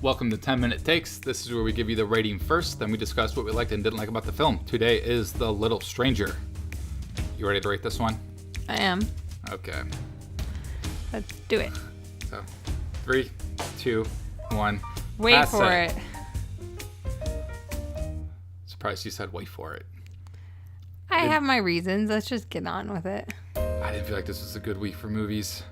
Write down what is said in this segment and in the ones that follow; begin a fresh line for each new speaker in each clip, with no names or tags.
Welcome to 10 Minute Takes. This is where we give you the rating first, then we discuss what we liked and didn't like about the film. Today is The Little Stranger. You ready to rate this one?
I am.
Okay.
Let's do it.
So, 3, 2, 1.
Wait for it.
Surprised you said wait for it.
I have my reasons. Let's just get on with it.
I didn't feel like this was a good week for movies.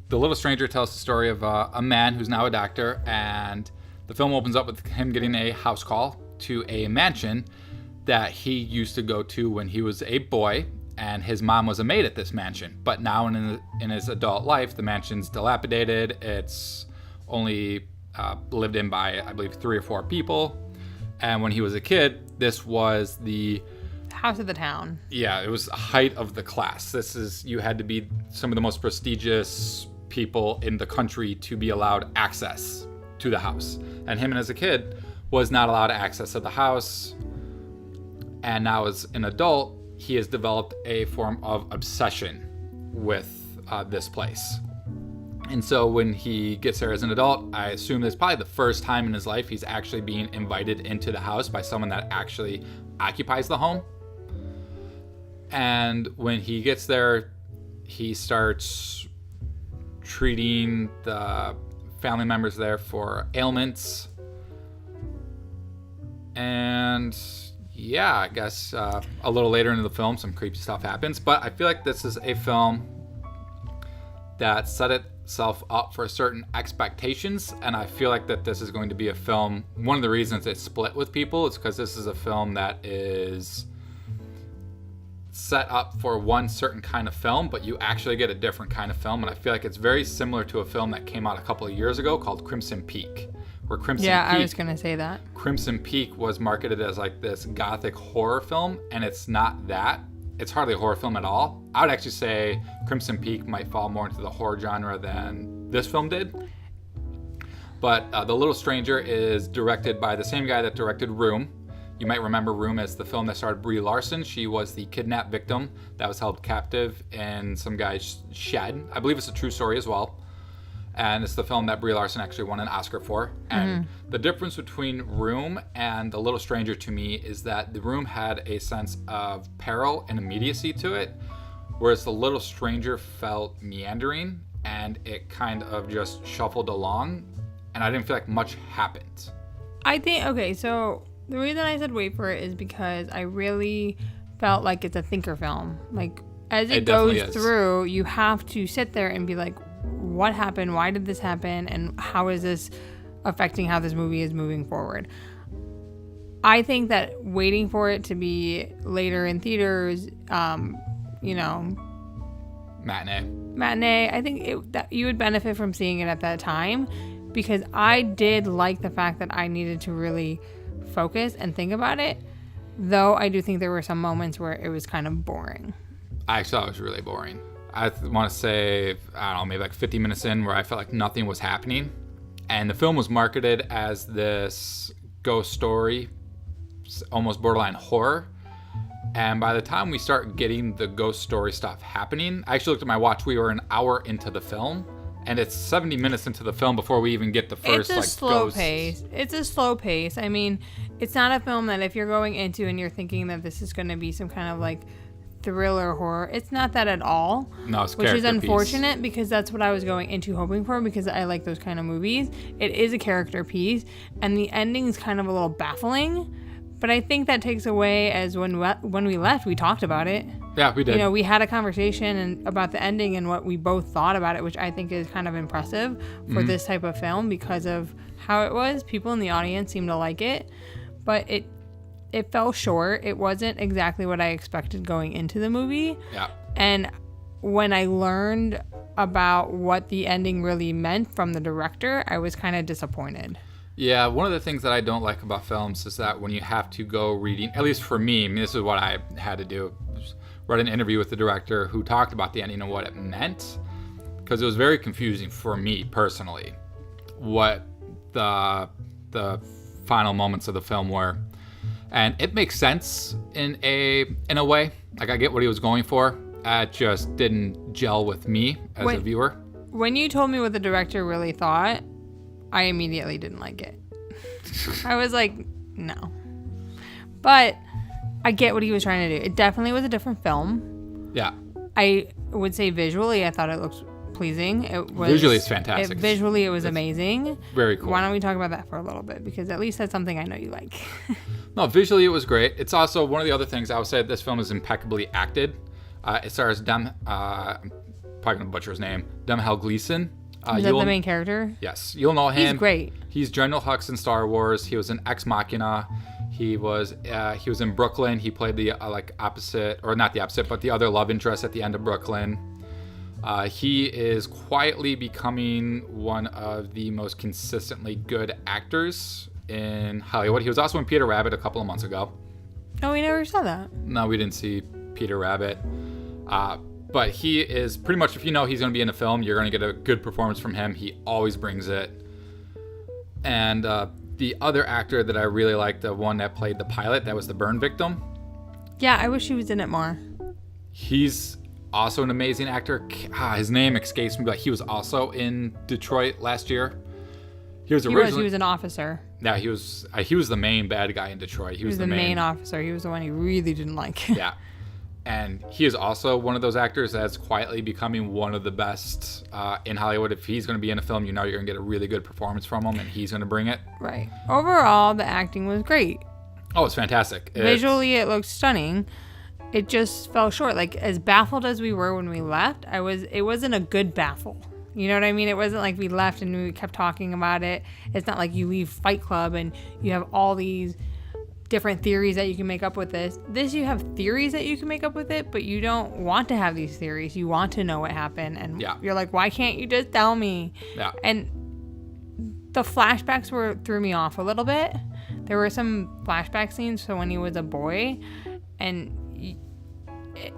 The Little Stranger tells the story of a man who's now a doctor, and the film opens up with him getting a house call to a mansion that he used to go to when he was a boy, and his mom was a maid at this mansion. But now in his adult life, the mansion's dilapidated. It's only lived in by, I believe, 3 or 4 people. And when he was a kid, this was the
house of the town.
Yeah, it was the height of the class. You had to be some of the most prestigious people in the country to be allowed access to the house. And him as a kid was not allowed access to the house. And now as an adult, he has developed a form of obsession with this place. And so when he gets there as an adult, I assume that's probably the first time in his life he's actually being invited into the house by someone that actually occupies the home. And when he gets there, he starts treating the family members there for ailments. And yeah, I guess a little later into the film, some creepy stuff happens. But I feel like this is a film that set itself up for certain expectations. And I feel like that this is going to be a film. One of the reasons it split with people is because this is a film that is set up for one certain kind of film, but you actually get a different kind of film. And I feel like it's very similar to a film that came out a couple of years ago called Crimson Peak.
I was going to say that.
Crimson Peak was marketed as like this gothic horror film, and it's not that. It's hardly a horror film at all. I would actually say Crimson Peak might fall more into the horror genre than this film did. But The Little Stranger is directed by the same guy that directed Room. You might remember Room as the film that starred Brie Larson. She was the kidnapped victim that was held captive in some guy's shed. I believe it's a true story as well. And it's the film that Brie Larson actually won an Oscar for. And the difference between Room and The Little Stranger to me is that The Room had a sense of peril and immediacy to it, whereas The Little Stranger felt meandering and it kind of just shuffled along, and I didn't feel like much happened.
So the reason I said wait for it is because I really felt like it's a thinker film. Like, as it goes through, you have to sit there and be like, what happened? Why did this happen? And how is this affecting how this movie is moving forward? I think that waiting for it to be later in theaters, matinee, I think that you would benefit from seeing it at that time, because I did like the fact that I needed to really focus and think about it, though I do think there were some moments where it was kind of boring.
I actually thought it was really boring. I want to say, I don't know, maybe like 50 minutes in where I felt like nothing was happening. And the film was marketed as this ghost story, almost borderline horror. And by the time we start getting the ghost story stuff happening, I actually looked at my watch. We were an hour into the film. And it's 70 minutes into the film before we even get the first
It's a slow pace. I mean, it's not a film that if you're going into and you're thinking that this is going to be some kind of like thriller horror, it's not that at all.
No, it's
which is unfortunate because that's what I was going into hoping for, because I like those kind of movies. It is a character piece, and the ending is kind of a little baffling. But I think that takes away, as when we left, we talked about it.
Yeah, we did.
We had a conversation about the ending and what we both thought about it, which I think is kind of impressive for this type of film because of how it was. People in the audience seemed to like it, but it fell short. It wasn't exactly what I expected going into the movie.
Yeah.
And when I learned about what the ending really meant from the director, I was kind of disappointed.
Yeah, one of the things that I don't like about films is that when you have to go reading, at least for me, this is what I had to do, read an interview with the director who talked about the ending and what it meant, because it was very confusing for me personally what the final moments of the film were. And it makes sense in a way. Like, I get what he was going for. It just didn't gel with me as a viewer.
when you told me what the director really thought, I immediately didn't like it. I was like, no. But I get what he was trying to do. It definitely was a different film.
Yeah.
I would say visually, I thought it looked pleasing.
Visually, it's fantastic.
Visually, it was amazing.
Very cool.
Why don't we talk about that for a little bit? Because at least that's something I know you like.
No, visually, it was great. It's also one of the other things I would say this film is impeccably acted. It stars I'm probably going to butcher his name, Domhnall Gleeson.
Is that the main character?
Yes. You'll know him.
He's great.
He's General Hux in Star Wars. He was an Ex Machina. He was in Brooklyn. He played the opposite, or not the opposite, but the other love interest at the end of Brooklyn. He is quietly becoming one of the most consistently good actors in Hollywood. He was also in Peter Rabbit a couple of months ago.
Oh, we never saw that.
No, we didn't see Peter Rabbit. But he is pretty much, if you know he's going to be in a film, you're going to get a good performance from him. He always brings it. And the other actor that I really liked, the one that played the pilot, that was the burn victim.
Yeah, I wish he was in it more.
He's also an amazing actor. His name escapes me, but he was also in Detroit last year. He was an officer. Yeah, he was the main bad guy in Detroit.
He was the main officer. He was the one he really didn't like.
Yeah. And he is also one of those actors that's quietly becoming one of the best in Hollywood. If he's going to be in a film, you know you're going to get a really good performance from him, and he's going to bring it.
Right. Overall, the acting was great.
Oh, it's fantastic.
Visually, it looked stunning. It just fell short. Like, as baffled as we were when we left, it wasn't a good baffle. You know what I mean? It wasn't like we left and we kept talking about it. It's not like you leave Fight Club and you have all these different theories that you can make up with this. You have theories that you can make up with it, but you don't want to have these theories. You want to know what happened, and you're like, why can't you just tell me?
Yeah.
And the flashbacks threw me off a little bit. There were some flashback scenes for when he was a boy, and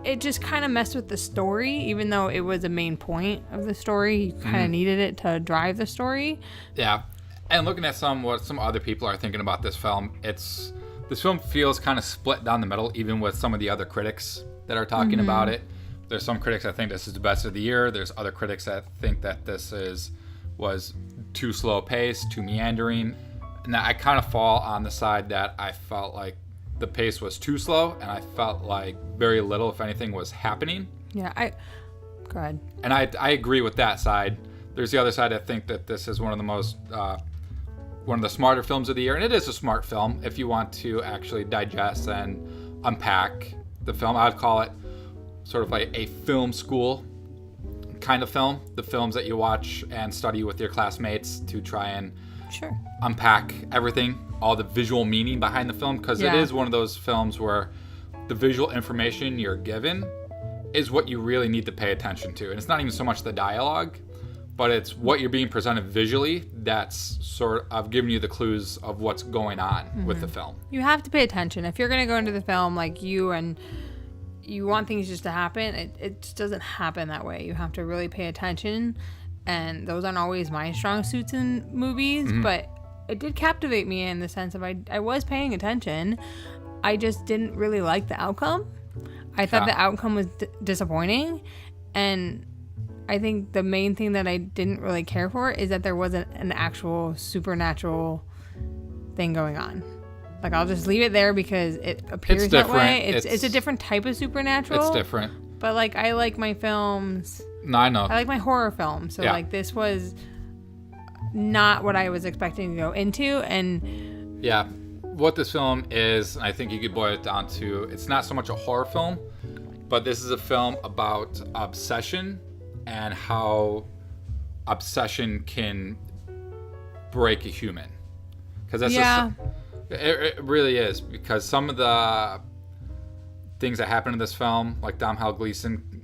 it just kind of messed with the story, even though it was a main point of the story. You kind of needed it to drive the story.
Yeah. And looking at what some other people are thinking about this film, this film feels kind of split down the middle, even with some of the other critics that are talking about it. There's some critics that think this is the best of the year. There's other critics that think that this was too slow paced, too meandering. And I kind of fall on the side that I felt like the pace was too slow, and I felt like very little, if anything, was happening.
Yeah, go ahead.
And I agree with that side. There's the other side. I think that this is one of the smarter films of the year, and it is a smart film if you want to actually digest and unpack the film. I would call it sort of like a film school kind of film, the films that you watch and study with your classmates to try and unpack everything, all the visual meaning behind the film, because it is one of those films where the visual information you're given is what you really need to pay attention to. And it's not even so much the dialogue, but it's what you're being presented visually that's sort of giving you the clues of what's going on with the film.
You have to pay attention. If you're going to go into the film like you want things just to happen, it just doesn't happen that way. You have to really pay attention, and those aren't always my strong suits in movies, but it did captivate me in the sense of I was paying attention. I just didn't really like the outcome. I thought the outcome was disappointing, and I think the main thing that I didn't really care for is that there wasn't an actual supernatural thing going on. Like, I'll just leave it there because it appears that way. It's a different type of supernatural.
It's different.
But, like, I like my films.
No, I know.
I like my horror films. So, like, this was not what I was expecting to go into. And
yeah, what this film is, I think you could boil it down to, it's not so much a horror film, but this is a film about obsession and how obsession can break a human. Because that's it really is. Because some of the things that happen in this film, like Domhnall Gleeson,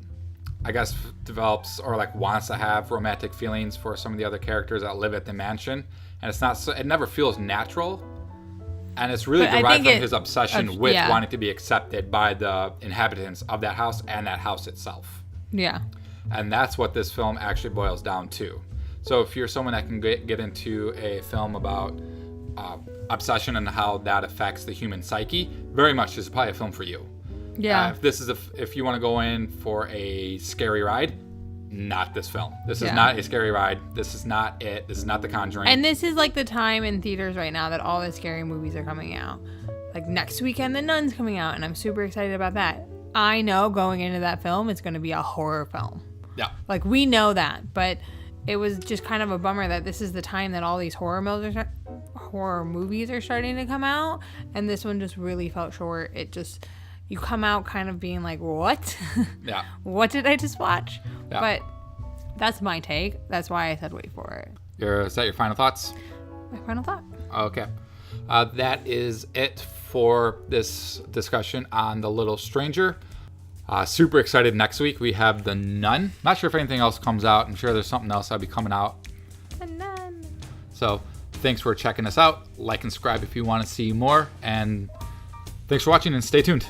I guess develops or like wants to have romantic feelings for some of the other characters that live at the mansion, and it never feels natural. And it's really derived from his obsession with wanting to be accepted by the inhabitants of that house and that house itself.
Yeah.
And that's what this film actually boils down to. So if you're someone that can get into a film about obsession and how that affects the human psyche, very much this is probably a film for you.
Yeah.
If you want to go in for a scary ride, not this film. This is not a scary ride. This is not it. This is not The Conjuring.
And this is like the time in theaters right now that all the scary movies are coming out. Like next weekend, The Nun's coming out, and I'm super excited about that. I know going into that film, it's going to be a horror film.
Yeah.
Like we know that, but it was just kind of a bummer that this is the time that all these horror movies are starting to come out, and this one just really felt short. It just, you come out kind of being like, what?
Yeah.
What did I just watch?
Yeah.
But that's my take. That's why I said wait for it.
Is that your final thoughts?
My final thought.
Okay. That is it for this discussion on The Little Stranger. Super excited. Next week we have The Nun. Not sure if anything else comes out. I'm sure there's something else that'll be coming out.
The Nun.
So thanks for checking us out. Like and subscribe if you want to see more. And thanks for watching, and stay tuned.